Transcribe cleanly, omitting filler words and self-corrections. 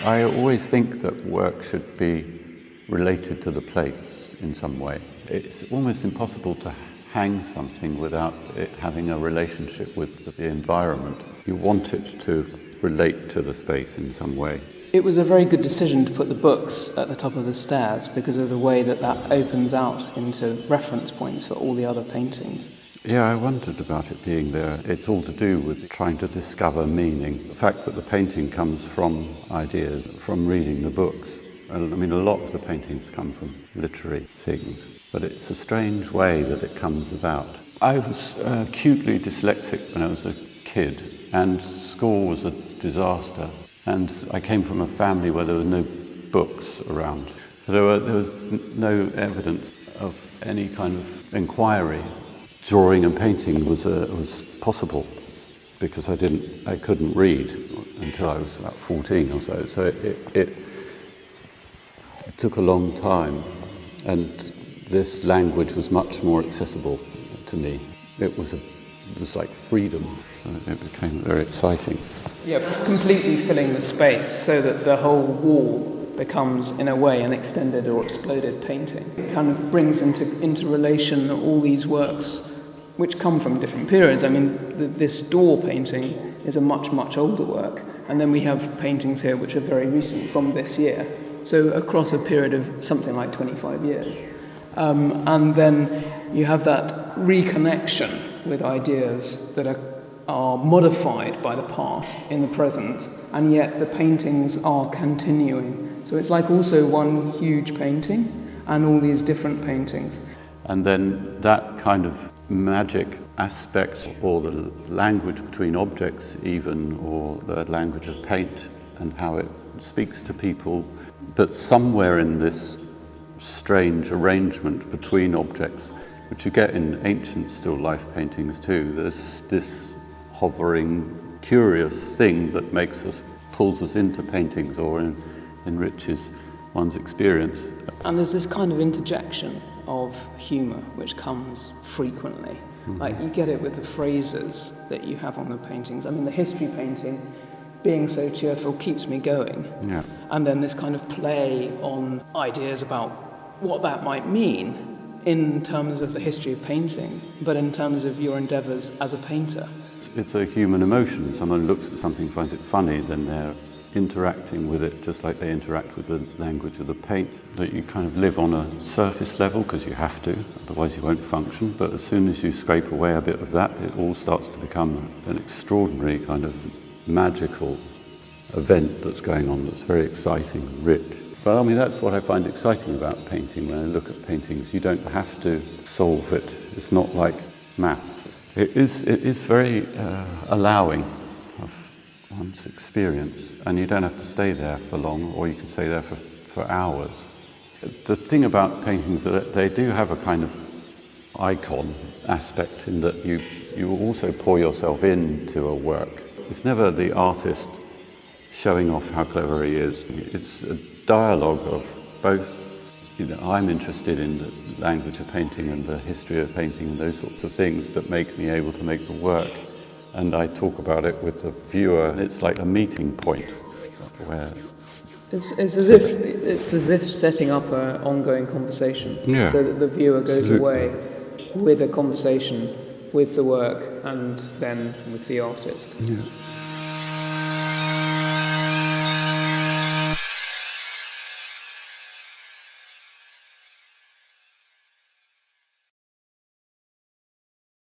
I always think that work should be related to the place in some way. It's almost impossible to hang something without it having a relationship with the environment. You want it to relate to the space in some way. It was a very good decision to put the books at the top of the stairs because of the way that opens out into reference points for all the other paintings. Yeah, I wondered about it being there. It's all to do with trying to discover meaning. The fact that the painting comes from ideas, from reading the books. I mean, a lot of the paintings come from literary things, but it's a strange way that it comes about. I was acutely dyslexic when I was a kid, and school was a disaster. And I came from a family where there were no books around. So there was no evidence of any kind of inquiry. Drawing and painting was possible because I couldn't read until I was about 14 or so. So it took a long time, and this language was much more accessible to me. It was like freedom. It became very exciting. Yeah, completely filling the space so that the whole wall becomes, in a way, an extended or exploded painting. It kind of brings into relation all these works which come from different periods. I mean, this door painting is a much, much older work, and then we have paintings here which are very recent from this year, so across a period of something like 25 years. And then you have that reconnection with ideas that are modified by the past in the present, and yet the paintings are continuing. So it's like also one huge painting and all these different paintings. And then that kind of magic aspect, or the language between objects even, or the language of paint and how it speaks to people, but somewhere in this strange arrangement between objects, which you get in ancient still life paintings too. There's this hovering, curious thing that pulls us into paintings or enriches one's experience. And there's this kind of interjection of humour which comes frequently. Mm-hmm. Like you get it with the phrases that you have on the paintings. I mean, the history painting, being so cheerful keeps me going. Yeah. And then this kind of play on ideas about what that might mean in terms of the history of painting, but in terms of your endeavours as a painter. It's a human emotion. Someone looks at something, finds it funny, then they're interacting with it just like they interact with the language of the paint. That you kind of live on a surface level because you have to, otherwise you won't function. But as soon as you scrape away a bit of that, it all starts to become an extraordinary kind of magical event that's going on that's very exciting and rich. But I mean, that's what I find exciting about painting. When I look at paintings, you don't have to solve it. It's not like maths. It is very allowing of one's experience, and you don't have to stay there for long, or you can stay there for hours. The thing about paintings is that they do have a kind of icon aspect in that you also pour yourself into a work. It's never the artist showing off how clever he is. It's a dialogue of both. I'm interested in the language of painting and the history of painting and those sorts of things that make me able to make the work. And I talk about it with the viewer. It's like a meeting point where it's as if setting up an ongoing conversation, yeah, so that the viewer goes absolutely away with a conversation with the work and then with the artist. Yeah.